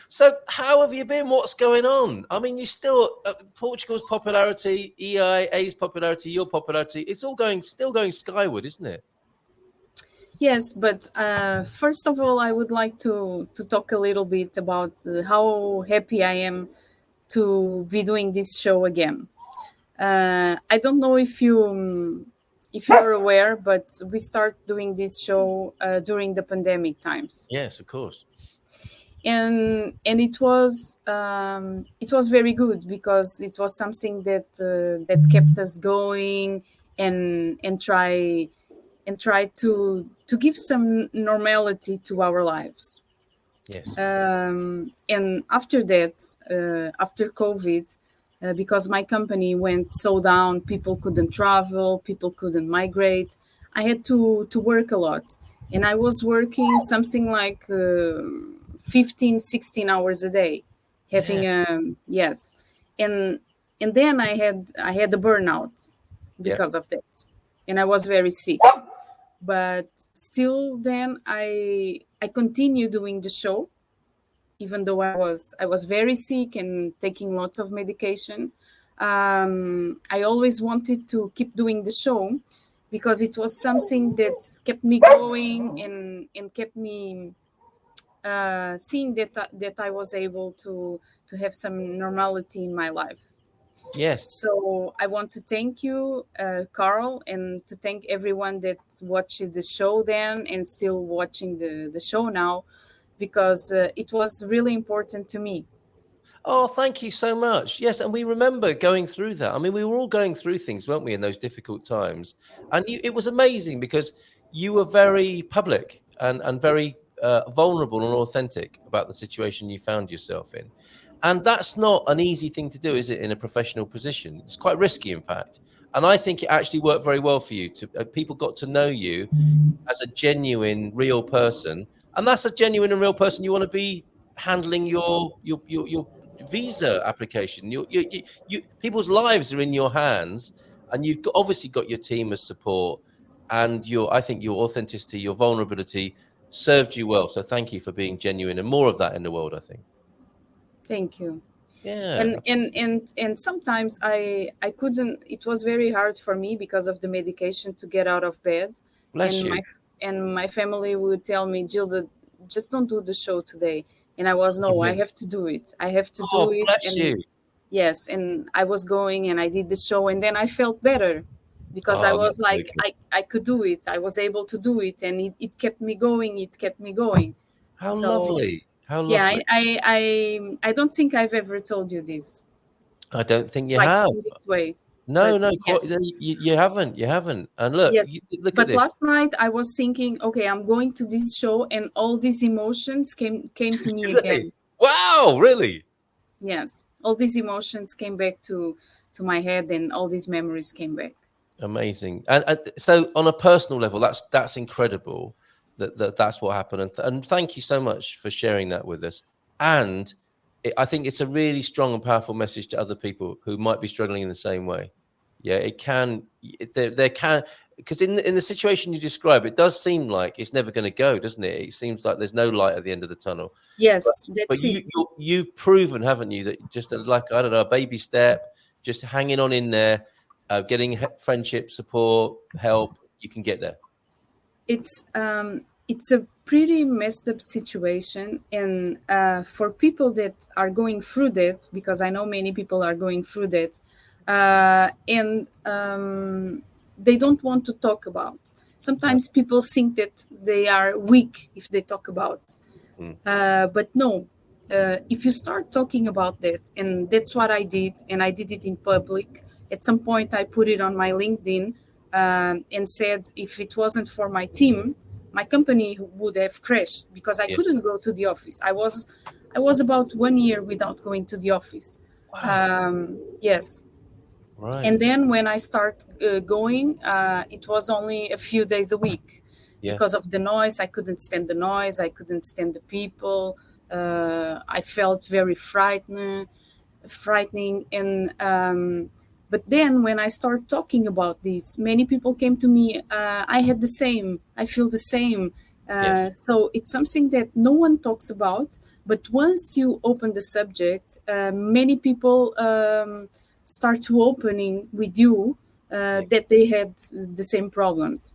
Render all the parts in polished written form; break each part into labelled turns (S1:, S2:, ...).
S1: So how have you been? What's going on? I mean, you still Portugal's popularity, EIA's popularity, your popularity. It's all still going skyward, isn't it?
S2: Yes, but first of all, I would like to talk a little bit about how happy I am to be doing this show again. I don't know if you're aware, but we start doing this show during the pandemic times,
S1: Yes, of course.
S2: and it was very good because it was something that kept us going and try to give some normality to our lives.
S1: Yes.
S2: And after that, after COVID, because my company went so down, people couldn't travel, people couldn't migrate. I had to work a lot, and I was working something like 15, 16 hours a day, having
S1: Yes.
S2: yes, and and then I had a burnout
S1: Yeah.
S2: because of that, and I was very sick. But still, then I continued doing the show even though I was very sick and taking lots of medication. I always wanted to keep doing the show because it was something that kept me going and kept me seeing that I was able to have some normality in my life.
S1: Yes.
S2: So I want to thank you, Carl, and to thank everyone that watched the show then and still watching the show now, because it was really important to me.
S1: Oh, thank you so much. Yes, and we remember going through that. I mean, we were all going through things, weren't we, in those difficult times? And it was amazing because you were very public and very vulnerable and authentic about the situation you found yourself in. And that's not an easy thing to do, is it, in a professional position? It's quite risky, in fact. And I think it actually worked very well for you. People got to know you as a genuine, real person, and that's a genuine and real person you want to be handling your visa application. People's lives are in your hands, and obviously got your team as support, and I think your authenticity, your vulnerability served you well. So thank you for being genuine, and more of that in the world, I think.
S2: Thank you.
S1: Yeah,
S2: And sometimes I couldn't. It was very hard for me because of the medication to get out of bed,
S1: bless
S2: and
S1: you.
S2: my family would tell me, Gilda, just don't do the show today. And I was, no, I have to do it. I have to do
S1: Oh,
S2: it.
S1: bless
S2: And
S1: you.
S2: yes, and I was going and I did the show, and then I felt better because I
S1: Oh,
S2: was
S1: that's so
S2: like,
S1: good.
S2: I could do it. I was able to do it, and it kept me going. It kept me going.
S1: How
S2: So
S1: lovely. How
S2: yeah,
S1: lovely.
S2: I don't think I've ever told you this,
S1: I don't think you
S2: like
S1: have.
S2: in this way.
S1: No,
S2: But
S1: no,
S2: yes,
S1: you haven't. You haven't. And look,
S2: yes.
S1: look at
S2: But
S1: this.
S2: last night I was thinking, okay, I'm going to this show, and all these emotions came to me
S1: Today.
S2: again.
S1: Wow, really?
S2: Yes, all these emotions came back to my head, and all these memories came back.
S1: Amazing. And so on a personal level, that's incredible that's what happened. And thank you so much for sharing that with us. And I think it's a really strong and powerful message to other people who might be struggling in the same way. Yeah, it can. There can, because in the situation you describe, it does seem like it's never going to go, doesn't it? It seems like there's no light at the end of the tunnel. But
S2: Yes,
S1: but
S2: that's it.
S1: you've proven, haven't you, that just like, I don't know, a baby step, just hanging on in there, getting friendship, support, help, you can get there.
S2: It's a pretty messed up situation, and for people that are going through that, because I know many people are going through that, and they don't want to talk about.
S1: No.
S2: Sometimes people think that they are weak if they talk about,
S1: Mm.
S2: but no. If you start talking about that, and that's what I did, and I did it in public. At some point, I put it on my LinkedIn, and said if it wasn't for my team, my company would have crashed because I
S1: Yes.
S2: couldn't go to the office. I was about 1 year without going to the office.
S1: Wow.
S2: Yes,
S1: Right.
S2: and then when I start going, it was only a few days a week
S1: Yeah.
S2: because of the noise. I couldn't stand the noise. I couldn't stand the people. I felt very frightening, and but then when I start talking about this, many people came to me. I had the same. I feel the same.
S1: Yes.
S2: So it's something that no one talks about, But once you open the subject, many people start to opening with you
S1: Yeah.
S2: that they had the same problems.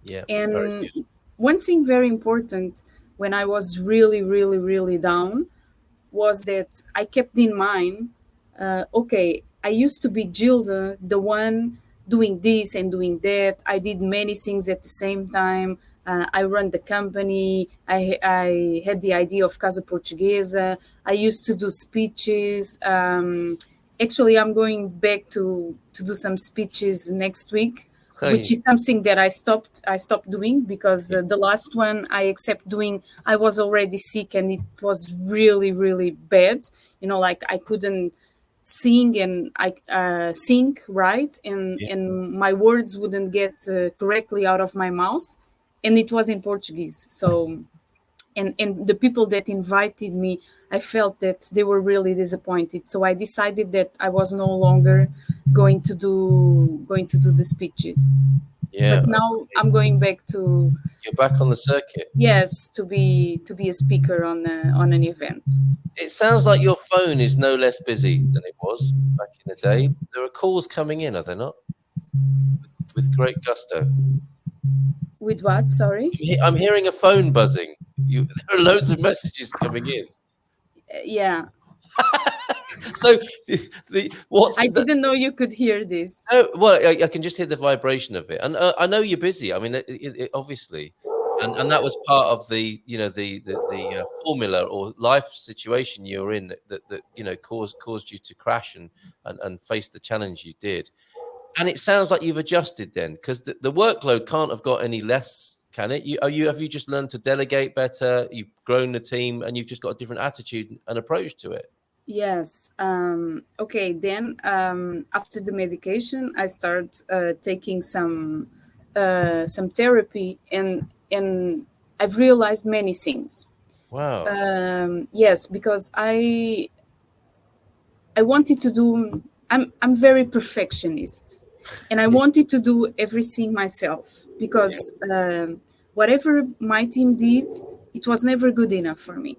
S1: Yeah. Very
S2: And
S1: good.
S2: one thing very important when I was really, really, really down was that I kept in mind, okay, I used to be Gilda, the one doing this and doing that. I did many things at the same time. I run the company. I had the idea of Casa Portuguesa. I used to do speeches. Actually, I'm going back to do some speeches next week, which
S1: Hey.
S2: is something that I stopped doing because
S1: Yeah.
S2: the last one I accept doing, I was already sick and it was really really bad. Like I couldn't sing and I sing right, and
S1: Yeah.
S2: my words wouldn't get correctly out of my mouth, and it was in Portuguese. So and the people that invited me, I felt that they were really disappointed, so I decided that I was no longer going to do the speeches.
S1: Yeah.
S2: But now I'm going back to,
S1: You're back on the circuit.
S2: yes, to be a speaker on an event.
S1: It sounds like your phone is no less busy than it was back in the day. There are calls coming in, are there not? With great gusto.
S2: With what? Sorry.
S1: I'm hearing a phone buzzing. There are loads of messages coming in.
S2: Yeah,
S1: So what's
S2: I
S1: the,
S2: didn't know you could hear this.
S1: no, well, I can just hear the vibration of it, and I know you're busy. I mean, obviously, and that was part of the the formula or life situation you were in that caused you to crash and face the challenge you did. And it sounds like you've adjusted then, because the workload can't have got any less, can it? Have you just learned to delegate better? You've grown the team, and you've just got a different attitude and approach to it.
S2: Yes. Okay. Then after the medication, I start taking some therapy, and I've realized many things.
S1: Wow.
S2: Yes, because I wanted to do. I'm very perfectionist, and I
S1: Yeah.
S2: wanted to do everything myself
S1: Yeah.
S2: because whatever my team did, it was never good enough for me.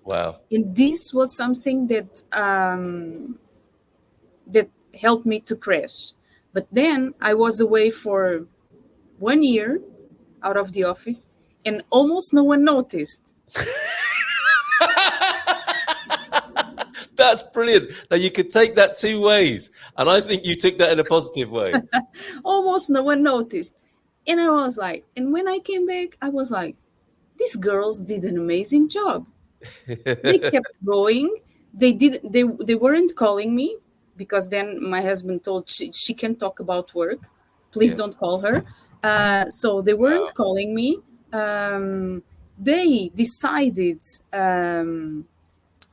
S1: Wow.
S2: And this was something that helped me to crash. But then I was away for 1 year out of the office, and almost no one noticed.
S1: That's brilliant. Now you could take that two ways, and I think you took that in a positive way.
S2: Almost no one noticed. And I was like, and when I came back, I was like, these girls did an amazing job. They kept going. They weren't calling me because then my husband told she can talk about work. Please
S1: Yeah.
S2: don't call her. So they
S1: Wow.
S2: weren't calling me. They decided,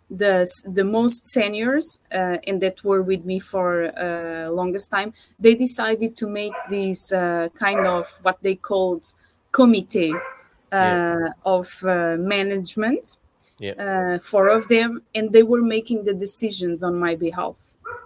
S2: the most seniors, and that were with me for longest time, they decided to make this kind of what they called committee
S1: Yeah.
S2: of management,
S1: Yeah.
S2: four of them, and they were making the decisions on my behalf.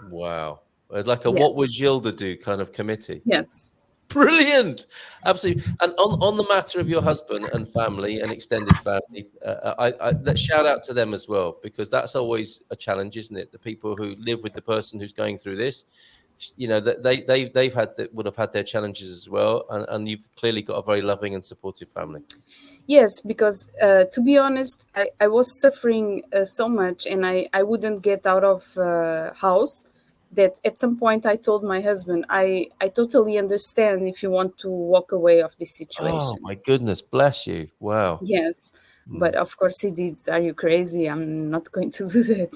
S1: Wow. Like a what
S2: Yes,
S1: would Gilda do kind of committee.
S2: yes,
S1: Brilliant. Absolutely. And on the matter of your husband and family and extended family, that shout out to them as well, because that's always a challenge, isn't it? The people who live with the person who's going through this, that they've had that would have had their challenges as well, and you've clearly got a very loving and supportive family.
S2: yes. Because to be honest, I was suffering so much, and I wouldn't get out of house. That at some point I told my husband, I totally understand if you want to walk away of this
S1: Oh
S2: situation.
S1: my goodness, bless you. Wow.
S2: Yes, but
S1: Mm.
S2: of course he did. Are you crazy? I'm not going to do that.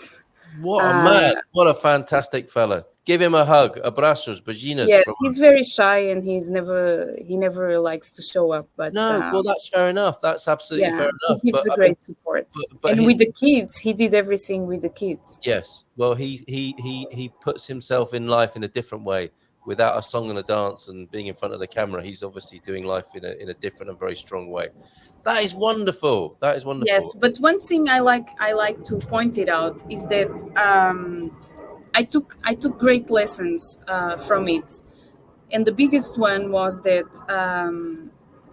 S1: What a man.
S2: Uh,
S1: What a fantastic fella. Give him a hug. Abraços, beijinhos
S2: yes,
S1: from
S2: he's
S1: us.
S2: very shy and he never likes to show up. But
S1: No, well, that's fair enough. That's absolutely
S2: yeah,
S1: fair
S2: he
S1: enough.
S2: gives
S1: But
S2: a
S1: I mean,
S2: great support.
S1: but
S2: And with
S1: his
S2: the kids, he did everything with the kids.
S1: yes. Well, he puts himself in life in a different way without a song and a dance and being in front of the camera. He's obviously doing life in a different and very strong way. That is wonderful. That is wonderful.
S2: Yes, but one thing I like to point it out is that I took great lessons from it, and the biggest one was that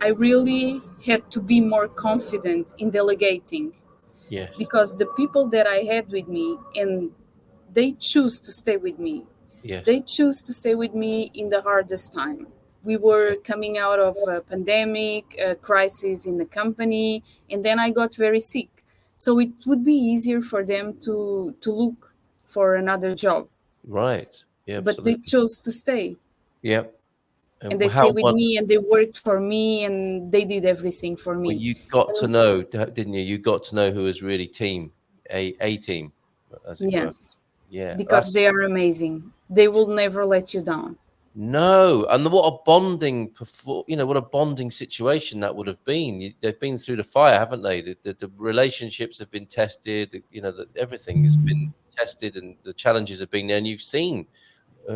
S2: I really had to be more confident in delegating.
S1: Yes.
S2: because the people that I had with me, and they choose to stay with me.
S1: Yes.
S2: They choose to stay with me in the hardest time. We
S1: Yeah.
S2: were coming out of a pandemic, a crisis in the company, and then I got very sick. So it would be easier for them to look for another job,
S1: Right. Yeah,
S2: but they
S1: absolutely.
S2: chose to stay,
S1: Yep.
S2: and
S1: And
S2: they
S1: how
S2: stayed with
S1: one
S2: me, and they worked for me, and they did everything for
S1: well,
S2: me.
S1: you got to
S2: And
S1: know, didn't you? You got to know who was really team, a team, as it were.
S2: yes,
S1: Yeah,
S2: because
S1: that's
S2: they are amazing. They will never let you down.
S1: no, and what a bonding, what a bonding situation that would have been. They've been through the fire, haven't they? The relationships have been tested. Everything has been tested, and the challenges have been there. And you've seen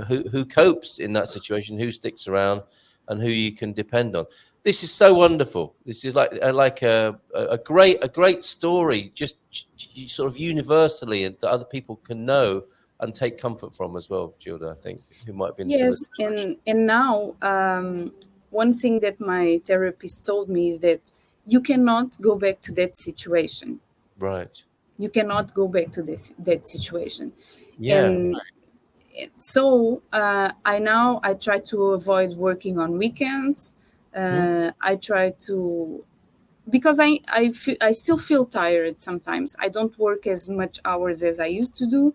S1: who copes in that situation, who sticks around, and who you can depend on. This is so wonderful. This is like a great story, just sort of universally, and that other people can know and take comfort from as well. Gilda, I think, who might be in a similar
S2: Yes,
S1: situation.
S2: and now one thing that my therapist told me is that you cannot go back to that situation.
S1: Right.
S2: You cannot go back to this that situation,
S1: Yeah.
S2: and so I try to avoid working on weekends.
S1: Mhm.
S2: I try to, because I still feel tired sometimes. I don't work as much hours as I used to do,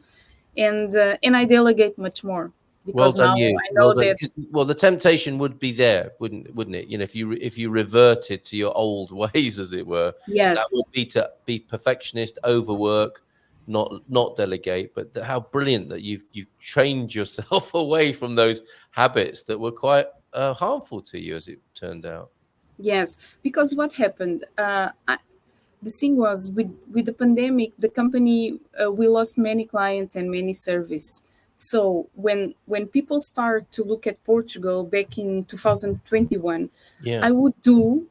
S2: and I delegate much more
S1: Well
S2: because
S1: done,
S2: now
S1: you.
S2: I
S1: Well
S2: know
S1: done.
S2: that
S1: 'Cause the temptation would be there, wouldn't it? If you reverted to your old ways, as it were, that
S2: yes.
S1: would be to be perfectionist, overwork, not delegate. But how brilliant that you've trained yourself away from those habits that were quite harmful to you, as it turned out.
S2: Yes, because what happened? The thing was with the pandemic, the company we lost many clients and many service. So when people start to look at Portugal back in 2021,
S1: Yeah.
S2: I would do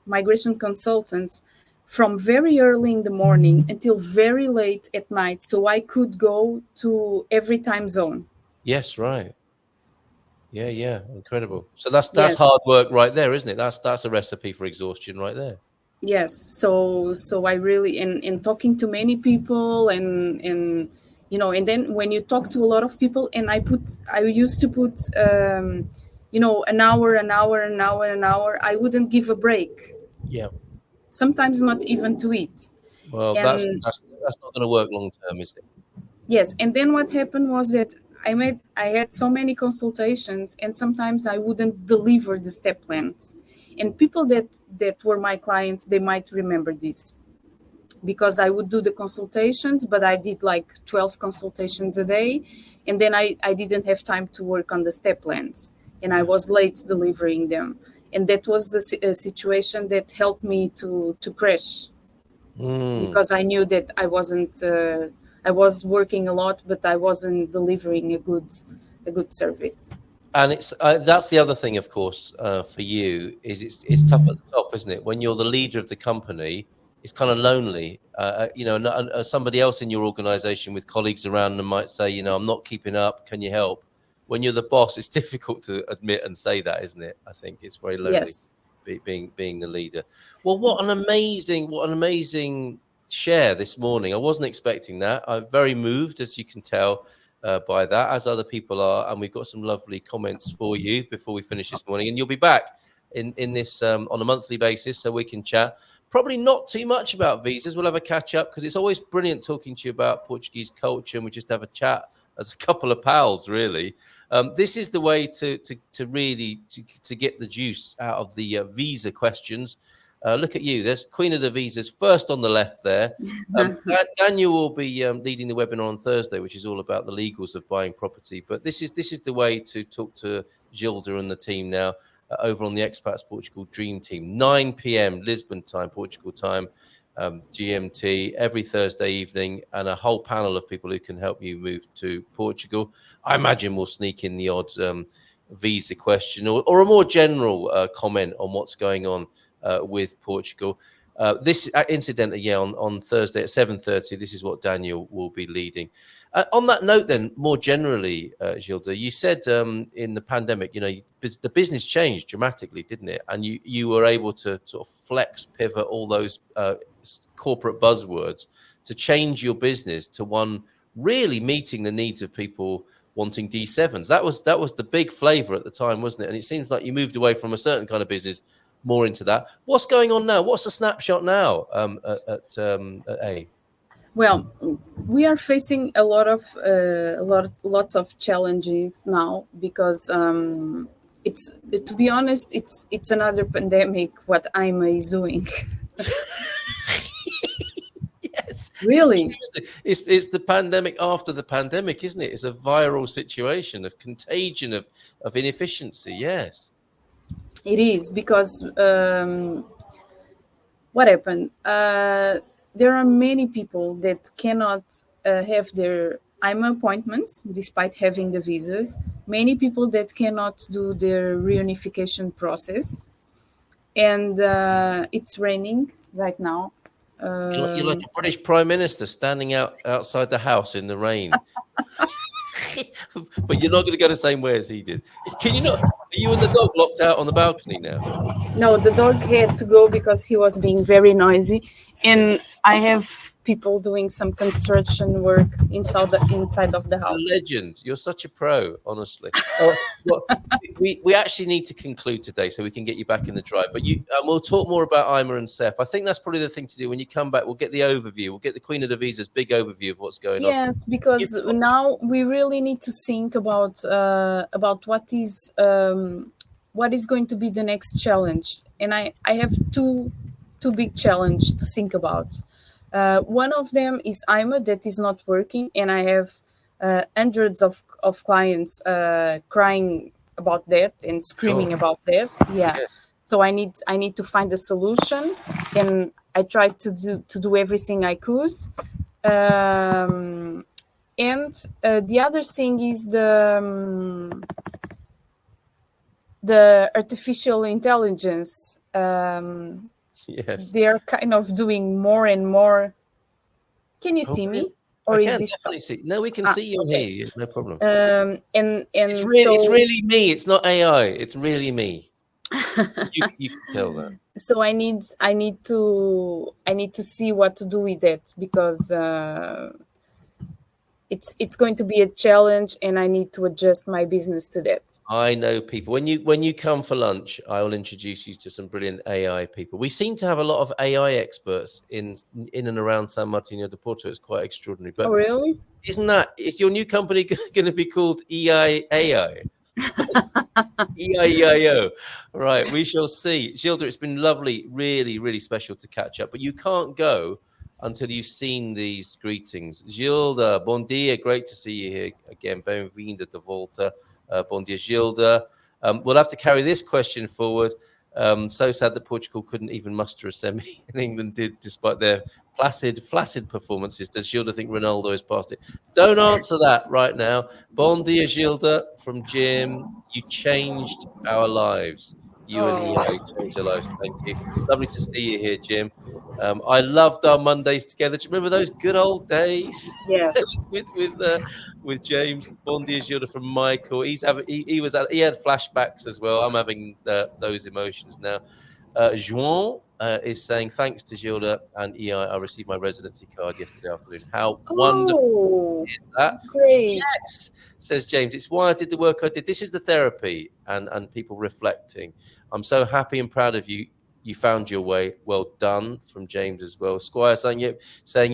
S2: migration consultants, from very early in the morning until very late at night, so I could go to every time zone.
S1: Yes. Right. Yeah. Yeah. Incredible. So that's
S2: Yes.
S1: hard work right there, isn't it? That's a recipe for exhaustion right there.
S2: Yes, so I really, in talking to many people, and and then when you talk to a lot of people, and I used to put an hour, an hour, an hour, an hour. I wouldn't give a break,
S1: Yeah.
S2: sometimes not even to eat.
S1: Well, that's
S2: And
S1: that's that's not going to work long term, is it?
S2: yes, and then what happened was that I had so many consultations, and sometimes I wouldn't deliver the step plans. And people that were my clients, they might remember this, because I would do the consultations, but I did like 12 consultations a day. And then I didn't have time to work on the step plans, and I
S1: Yeah.
S2: was late delivering them. And that was a situation that helped me to crash,
S1: Mm.
S2: because I knew that I was working a lot, but I wasn't delivering a good service.
S1: And that's the other thing, of course, for you is it's tough at the top, isn't it? When you're the leader of the company, it's kind of lonely. Somebody else in your organization with colleagues around them might say, I'm not keeping up. Can you help? When you're the boss, it's difficult to admit and say that, isn't it? I think it's very lonely
S2: Yes.
S1: being the leader. Well, what an amazing share this morning. I wasn't expecting that. I'm very moved, as you can tell by that, as other people are. And we've got some lovely comments for you before we finish this morning. And you'll be back in this on a monthly basis, so we can chat. Probably not too much about visas. We'll have a catch up, because it's always brilliant talking to you about Portuguese culture, and we just have a chat as a couple of pals, really. This is the way to really to get the juice out of the visa questions. Look at you. There's Queen of the Visas first on the left there. Daniel will be leading the webinar on Thursday, which is all about the legals of buying property. But this is the way to talk to Gilda and the team now, over on the Expats Portugal Dream Team, 9 p.m. Lisbon time, Portugal time, GMT, every Thursday evening, and a whole panel of people who can help you move to Portugal. I imagine we'll sneak in the odd visa question, or a more general comment on what's going on with Portugal. This incidentally, yeah, on Thursday at 7:30. This is what Daniel will be leading. On that note, then, more generally, Gilda, you said in the pandemic, the business changed dramatically, didn't it? And you were able to sort of flex, pivot all those corporate buzzwords to change your business to one really meeting the needs of people wanting D7s. That was the big flavor at the time, wasn't it? And it seems like you moved away from a certain kind of business more into that. What's going on now? What's the snapshot now at A?
S2: Well, we are facing lots of challenges now because it's, to be honest, it's another pandemic. What I'm is doing.
S1: Yes,
S2: Really,
S1: it's the pandemic after the pandemic, isn't it? It's a viral situation of contagion of inefficiency. Yes,
S2: it is because what happened? There are many people that cannot have their IMA appointments despite having the visas. Many people that cannot do their reunification process, and it's raining right now.
S1: you're like a British Prime Minister standing outside the house in the rain. But you're not going to go the same way as he did. Can you not? Are you and the dog locked out on the balcony now?
S2: No, the dog had to go because he was being very noisy, and I have people doing some construction work inside of the house.
S1: Legend. You're such a pro, honestly. Oh, well, we actually need to conclude today so we can get you back in the drive. But we'll talk more about Ima and Seth. I think that's probably the thing to do. When you come back, we'll get the overview. We'll get the Queen of the Visa's big overview of what's going on.
S2: Yes, because now we really need to think about what is going to be the next challenge, and I have two big challenge to think about. One of them is IMA that is not working, and I have hundreds of clients crying about that and screaming about that. Yeah.
S1: Yes.
S2: So I need to find a solution, and I tried to do everything I could. And the other thing is the artificial intelligence.
S1: Yes.
S2: They are kind of doing more and more. Can you see me? Or
S1: I
S2: is
S1: can
S2: this
S1: definitely see. No, we can see you and
S2: okay.
S1: hear you. No problem.
S2: And
S1: It's it's
S2: so
S1: really me. It's not AI. It's really me. You can tell that.
S2: so I need to see what to do with that, because it's going to be a challenge, and I need to adjust my business to that.
S1: I know people. When you come for lunch, I will introduce you to some brilliant AI people. We seem to have a lot of AI experts in and around San Martino de Porto. It's quite extraordinary. But
S2: Oh, really?
S1: is your new company going to be called EIAI? EIEIO. Right, we shall see. Gilda, it's been lovely, really, really special to catch up. But you can't go until you've seen these greetings. Gilda, bon dia. Great to see you here again. Bem-vinda de volta. Bon dia, Gilda. We'll have to carry this question forward. So sad that Portugal couldn't even muster a semi, and England did, despite their flaccid performances. Does Gilda think Ronaldo has passed it? Don't answer that right now. Bon dia, Gilda, from Jim. You changed our lives. You and EI changed our lives. Thank you. Lovely to see you here, Jim. I loved our Mondays together. Do you remember those good old days?
S2: Yes.
S1: with James. Bon dia, Gilda, from Michael. He had flashbacks as well. I'm having those emotions now. Juan is saying, thanks to Gilda and EI, I received my residency card yesterday afternoon. How wonderful is that?
S2: Great.
S1: Yes, says James. It's why I did the work I did. This is the therapy and people reflecting. I'm so happy and proud of you. You found your way. Well done, from James as well. Squire saying you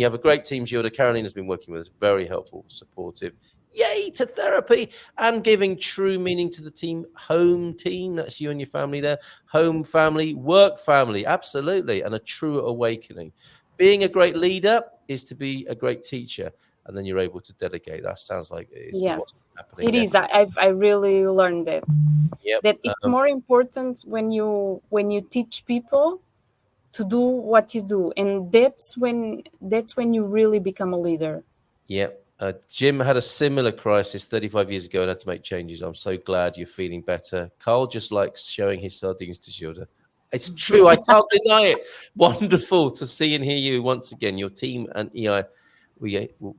S1: have a great team, Gilda. Carolina's been working with us. Very helpful, supportive. Yay to therapy and giving true meaning to the team. Home team, that's you and your family there. Home family, work family, absolutely. And a true awakening. Being a great leader is to be a great teacher. And then you're able to delegate. That sounds like it's what's happening.
S2: It is. I really learned that.
S1: Yep.
S2: That it's more important when you teach people to do what you do, and that's when you really become a leader.
S1: Yep. Jim had a similar crisis 35 years ago and had to make changes. I'm so glad you're feeling better. Carl just likes showing his sardines to Gilda. It's true. I can't deny it. Wonderful to see and hear you once again. Your team and EI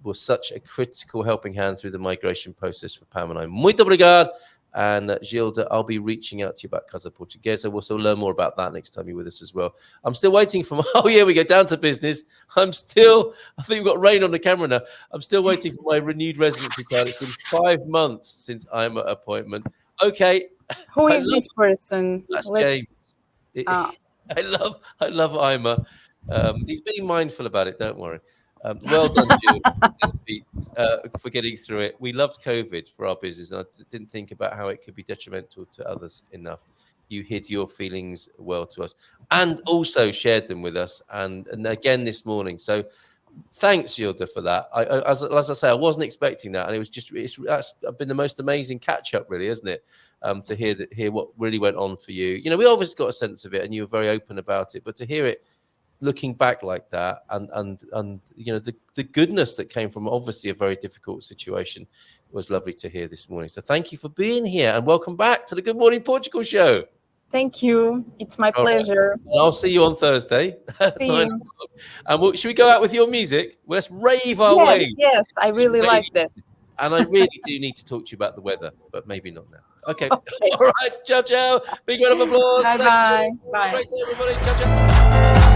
S1: were such a critical helping hand through the migration process for Pam and I. Muito obrigado. And Gilda, I'll be reaching out to you about Casa Portuguesa. We'll also learn more about that next time you're with us as well. I'm still waiting for oh yeah, we go down to business. I think we've got rain on the camera now. I'm still waiting for my renewed residency card. It's been 5 months since I'm at appointment. Okay.
S2: Who is this person?
S1: That's James. I love Ima. He's being mindful about it. Don't worry. Well done, Jill, for getting through it. We loved COVID for our business, and I didn't think about how it could be detrimental to others enough. You hid your feelings well to us, and also shared them with us, and again this morning. So, thanks, Gilda, for that. As I say, I wasn't expecting that, and it was that's been the most amazing catch up, really, isn't it? To hear what really went on for you. You know, we obviously got a sense of it, and you were very open about it, but to hear it looking back like that, and you know the goodness that came from obviously a very difficult situation was lovely to hear this morning. So thank you for being here, and welcome back to the Good Morning Portugal show.
S2: Thank you. It's my pleasure.
S1: Right. I'll see you on Thursday.
S2: See you.
S1: And should we go out with your music? Let's rave our way.
S2: Yes, I really like that.
S1: And I really do need to talk to you about the weather, but maybe not now. Okay. All right. Ciao, ciao. Big round of applause.
S2: Bye.
S1: Thanks. Bye, everybody. Ciao, ciao.